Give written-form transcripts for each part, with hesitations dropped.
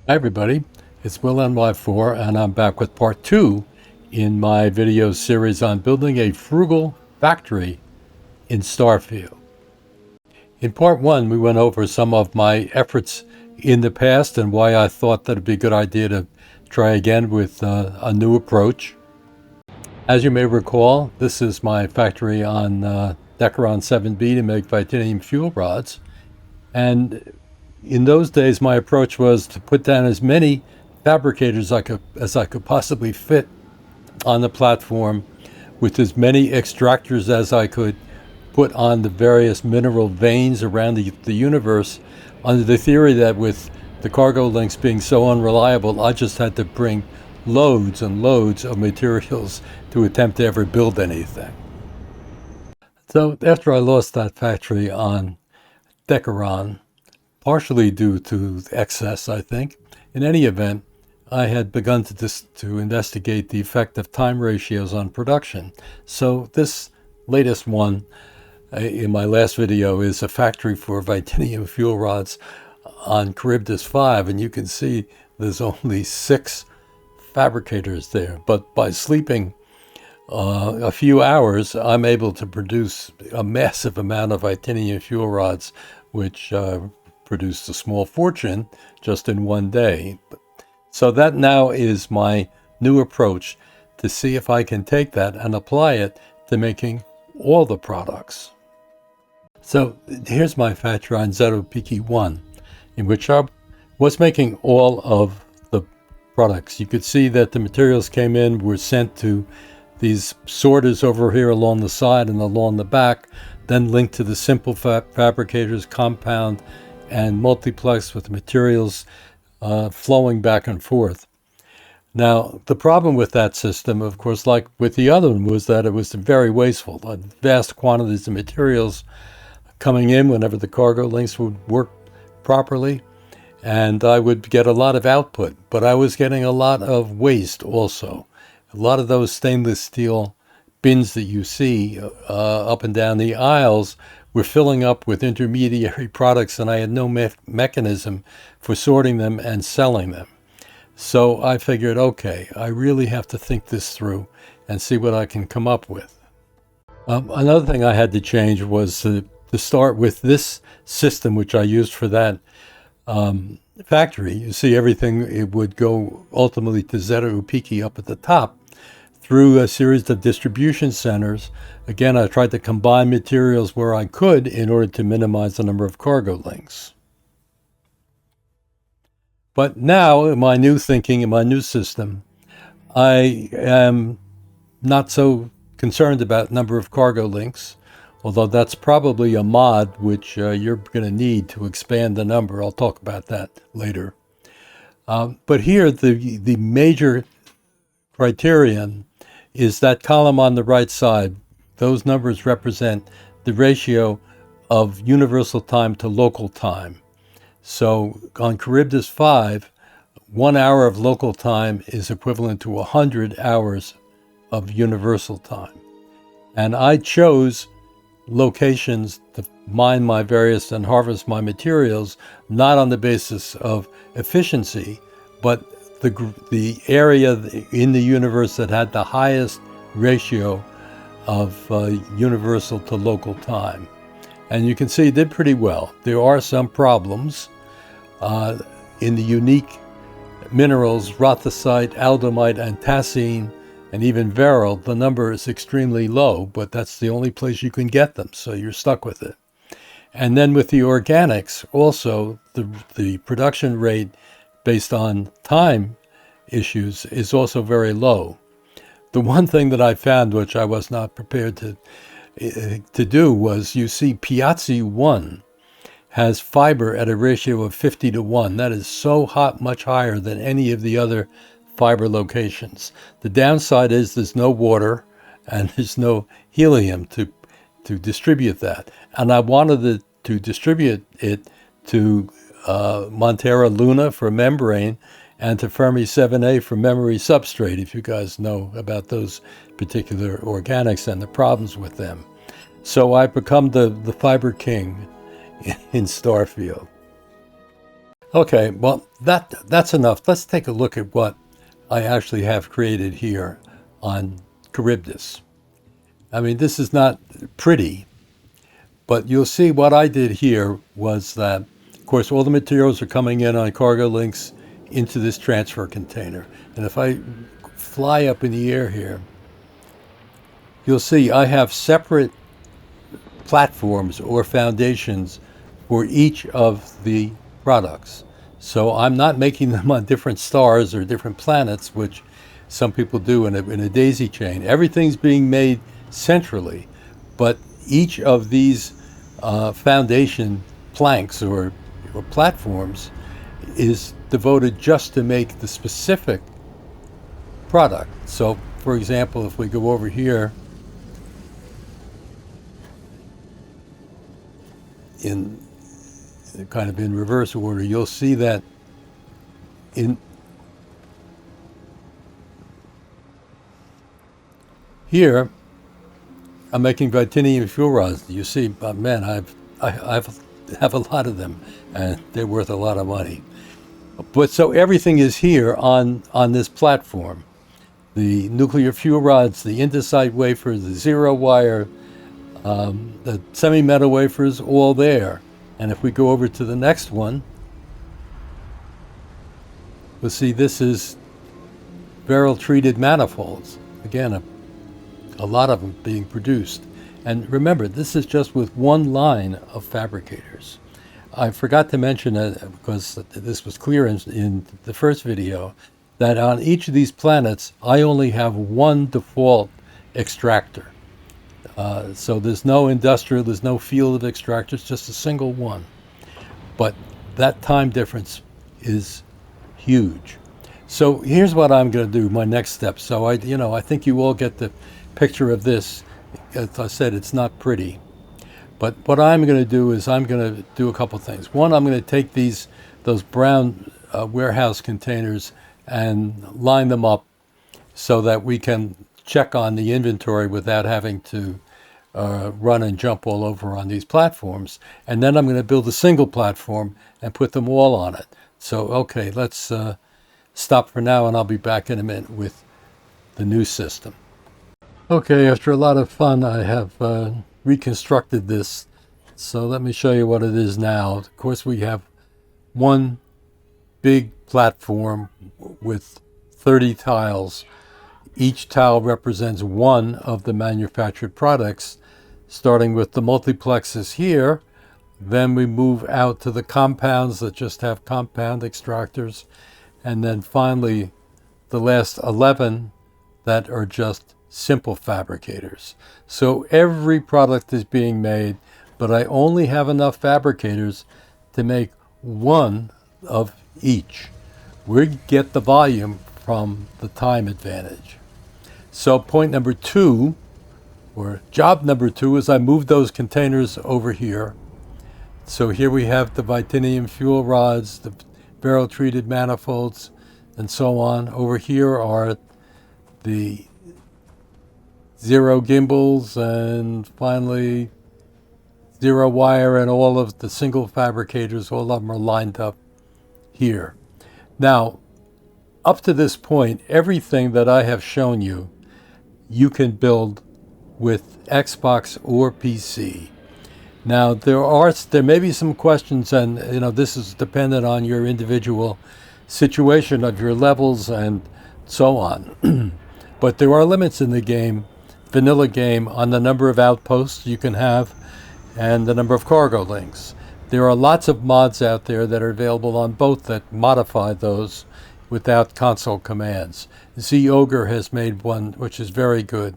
Hi everybody, it's Will NY4 and I'm back with part 2 in my video series on building a frugal factory in Starfield. In part 1 we went over some of my efforts in the past and why I thought that it'd be a good idea to try again with a new approach. As you may recall, this is my factory on Decaron 7B to make titanium fuel rods, and in those days, my approach was to put down as many fabricators as I could possibly fit on the platform, with as many extractors as I could put on the various mineral veins around the universe, under the theory that with the cargo links being so unreliable, I just had to bring loads and loads of materials to attempt to ever build anything. So after I lost that factory on Decaron, partially due to excess, I think. In any event, I had begun to investigate the effect of time ratios on production. So this latest one in my last video is a factory for titanium fuel rods on Charybdis 5, and you can see there's only 6 fabricators there. But by sleeping a few hours, I'm able to produce a massive amount of titanium fuel rods, which produced a small fortune just in one day. So that now is my new approach to see if I can take that and apply it to making all the products. So here's my factory on Zetopiki 1, in which I was making all of the products. You could see that the materials came in, were sent to these sorters over here along the side and along the back, then linked to the simple fabricators, compound, and multiplex with materials flowing back and forth. Now, the problem with that system, of course, like with the other one, was that it was very wasteful. Vast quantities of materials coming in whenever the cargo links would work properly, and I would get a lot of output, but I was getting a lot of waste also. A lot of those stainless steel bins that you see up and down the aisles were filling up with intermediary products, and I had no mechanism for sorting them and selling them. So I figured, okay, I really have to think this through and see what I can come up with. Another thing I had to change was to start with this system, which I used for that factory. You see everything, it would go ultimately to Zeta Upiki up at the top, through a series of distribution centers. Again, I tried to combine materials where I could in order to minimize the number of cargo links. But now, in my new thinking, in my new system, I am not so concerned about number of cargo links, although that's probably a mod which you're going to need to expand the number. I'll talk about that later. But here, the major criterion is that column on the right side. Those numbers represent the ratio of universal time to local time. So on Charybdis 5, 1 hour of local time is equivalent to 100 hours of universal time. And I chose locations to mine my various and harvest my materials, not on the basis of efficiency, but the area in the universe that had the highest ratio of universal to local time. And you can see it did pretty well. There are some problems in the unique minerals, rothosite, aldamite, and tacine, and even beryl. The number is extremely low, but that's the only place you can get them, so you're stuck with it. And then with the organics, also the production rate based on time issues is also very low. The one thing that I found, which I was not prepared to do, was you see Piazzi 1 has fiber at a ratio of 50 to 1. That is so much higher than any of the other fiber locations. The downside is there's no water and there's no helium to distribute that. And I wanted to distribute it to Montera Luna for membrane and to Fermi 7A for memory substrate, if you guys know about those particular organics and the problems with them. So I've become the fiber king in Starfield. Okay, well, that's enough. Let's take a look at what I actually have created here on Charybdis. I mean, this is not pretty, but you'll see what I did here was that, of course, all the materials are coming in on cargo links into this transfer container. And if I fly up in the air here, you'll see I have separate platforms or foundations for each of the products. So I'm not making them on different stars or different planets, which some people do in a daisy chain. Everything's being made centrally, but each of these foundation planks or platforms is devoted just to make the specific product. So, for example, if we go over here in kind of in reverse order, you'll see that in here I'm making titanium fuel rods. You see, man, I have a lot of them, and they're worth a lot of money. But so everything is here on this platform. The nuclear fuel rods, the andesite wafers, the zero wire, the semi-metal wafers, all there. And if we go over to the next one, we'll see this is barrel treated manifolds. Again, a lot of them being produced. And remember, this is just with one line of fabricators. I forgot to mention, because this was clear in the first video, that on each of these planets, I only have one default extractor. So there's no industrial, there's no field of extractors, just a single one. But that time difference is huge. So here's what I'm going to do, my next step. So I think you all get the picture of this. As I said, it's not pretty. But what I'm going to do is I'm going to do a couple things. One, I'm going to take those brown warehouse containers and line them up so that we can check on the inventory without having to run and jump all over on these platforms. And then I'm going to build a single platform and put them all on it. So, okay, let's stop for now, and I'll be back in a minute with the new system. Okay, after a lot of fun, I have reconstructed this. So let me show you what it is now. Of course, we have one big platform with 30 tiles. Each tile represents one of the manufactured products, starting with the multiplexes here. Then we move out to the compounds that just have compound extractors. And then finally, the last 11 that are just simple fabricators. So every product is being made, but I only have enough fabricators to make one of each. We get the volume from the time advantage. So point number 2, or job number 2, is I move those containers over here. So here we have the titanium fuel rods, the barrel treated manifolds, and so on. Over here are the zero gimbals, and finally zero wire, and all of the single fabricators, all of them are lined up here. Now, up to this point, everything that I have shown you, you can build with Xbox or PC. Now, there may be some questions, and this is dependent on your individual situation of your levels and so on. But there are limits in the game, vanilla game, on the number of outposts you can have and the number of cargo links. There are lots of mods out there that are available on both that modify those without console commands. Z-Ogre has made one which is very good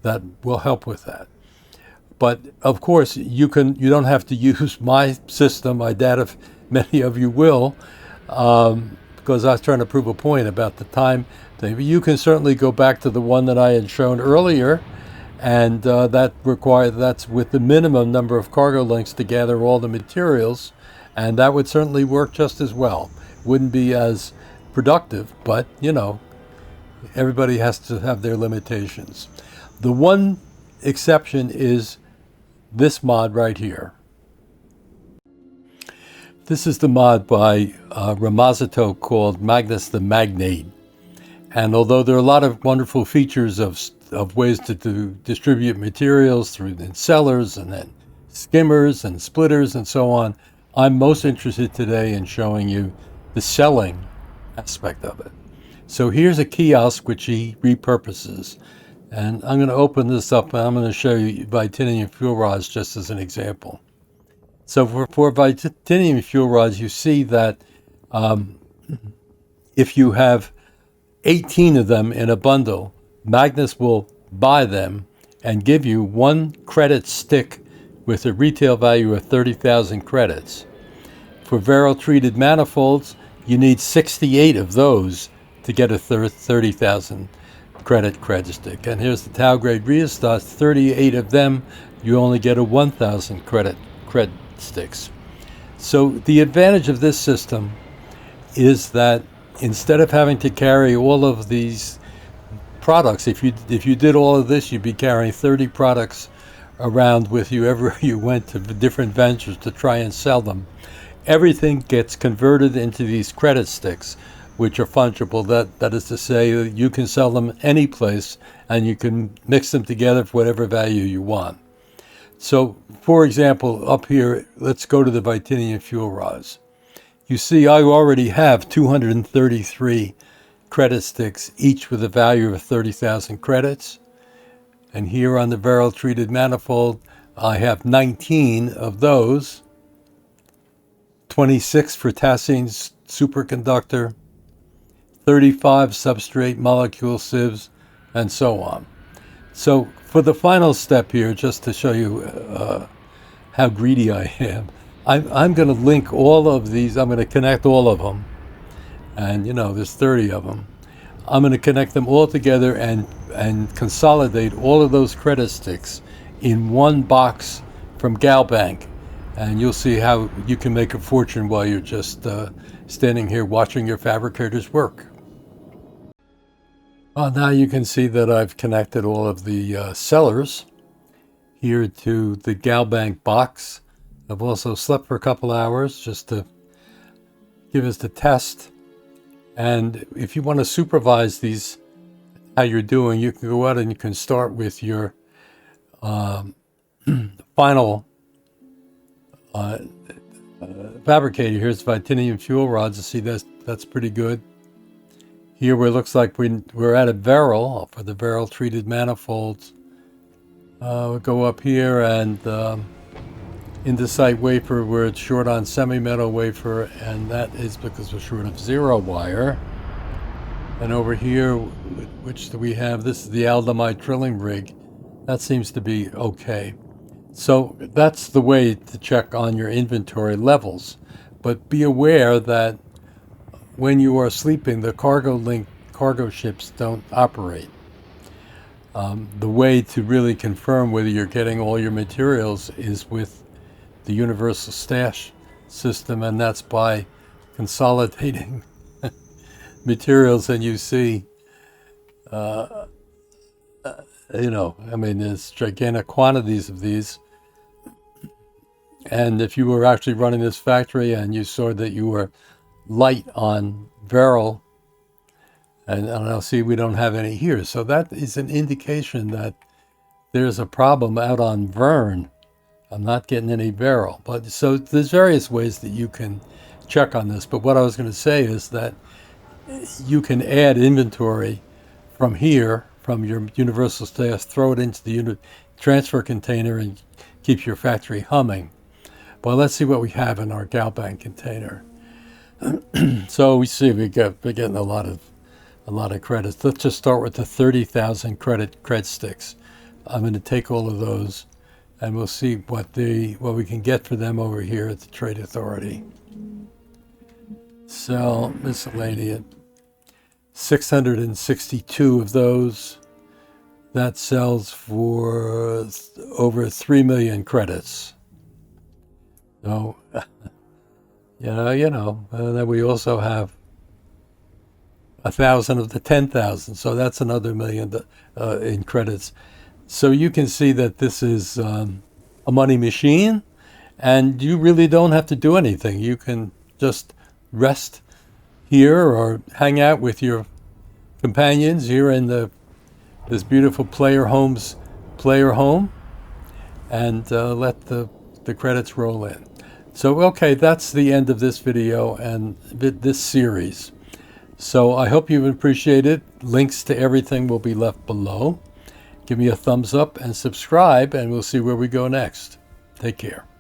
that will help with that. But of course, you don't have to use my system. I doubt if many of you will, because I was trying to prove a point about the time thing. But you can certainly go back to the one that I had shown earlier, and that's with the minimum number of cargo links to gather all the materials, and that would certainly work just as well. Wouldn't be as productive, but everybody has to have their limitations. The one exception is this mod right here. This is the mod by Ramazzotti called Magnus the Magnate. And although there are a lot of wonderful features of ways to distribute materials through cellars and then skimmers and splitters and so on, I'm most interested today in showing you the selling aspect of it. So here's a kiosk which he repurposes. And I'm going to open this up and I'm going to show you titanium fuel rods just as an example. So for titanium fuel rods, you see that if you have 18 of them in a bundle, Magnus will buy them and give you one credit stick with a retail value of 30,000 credits. For barrel-treated manifolds, you need 68 of those to get a 30,000 credit stick. And here's the Tau grade rheostats, 38 of them, you only get a 1,000 credit sticks. So the advantage of this system is that instead of having to carry all of these products, if you did all of this, you'd be carrying 30 products around with you everywhere you went to different ventures to try and sell them. Everything gets converted into these credit sticks, which are fungible. That is to say, you can sell them any place, and you can mix them together for whatever value you want. So, for example, up here, let's go to the titanium fuel rods. You see, I already have 233 credit sticks, each with a value of 30,000 credits. And here on the barrel-treated manifold, I have 19 of those, 26 for tacene superconductor, 35 substrate molecule sieves, and so on. So for the final step here, just to show you how greedy I am, I'm going to link all of these. I'm going to connect all of them. And, there's 30 of them. I'm going to connect them all together and consolidate all of those credit sticks in one box from GalBank. And you'll see how you can make a fortune while you're just standing here watching your fabricators work. Now you can see that I've connected all of the cellars here to the GalBank box. I've also slept for a couple hours just to give us the test. And if you want to supervise these, how you're doing, you can go out and you can start with your final fabricator. Here's titanium fuel rods. You see that's pretty good. Here where it looks like we're at a barrel for the barrel treated manifolds. We'll go up here and indesite wafer where it's short on semi-metal wafer, and that is because we're short of zero wire. And over here, which do we have? This is the aldamite drilling rig. That seems to be okay. So that's the way to check on your inventory levels. But be aware that when you are sleeping, the cargo ships don't operate. The way to really confirm whether you're getting all your materials is with the universal stash system, and that's by consolidating materials. And you see, there's gigantic quantities of these. And if you were actually running this factory and you saw that you were light on barrel, and I don't know, see, we don't have any here. So that is an indication that there's a problem out on Vern. I'm not getting any barrel. But so there's various ways that you can check on this. But what I was going to say is that you can add inventory from here, from your universal stash, throw it into the transfer container and keep your factory humming. Well, let's see what we have in our GalBank container. So we see we're getting a lot of credits. Let's just start with the 30,000 cred sticks. I'm going to take all of those, and we'll see what we can get for them over here at the Trade Authority. Sell miscellaneous, 662 of those. That sells for over 3 million credits. So, and then we also have 1,000 of the 10,000. So that's another million in credits. So you can see that this is a money machine, And you really don't have to do anything. You can just rest here or hang out with your companions here in this beautiful player home, and let the credits roll in. So, okay, that's the end of this video and this series. So I hope you've appreciated. Links to everything will be left below. Give me a thumbs up and subscribe, and we'll see where we go next. Take care.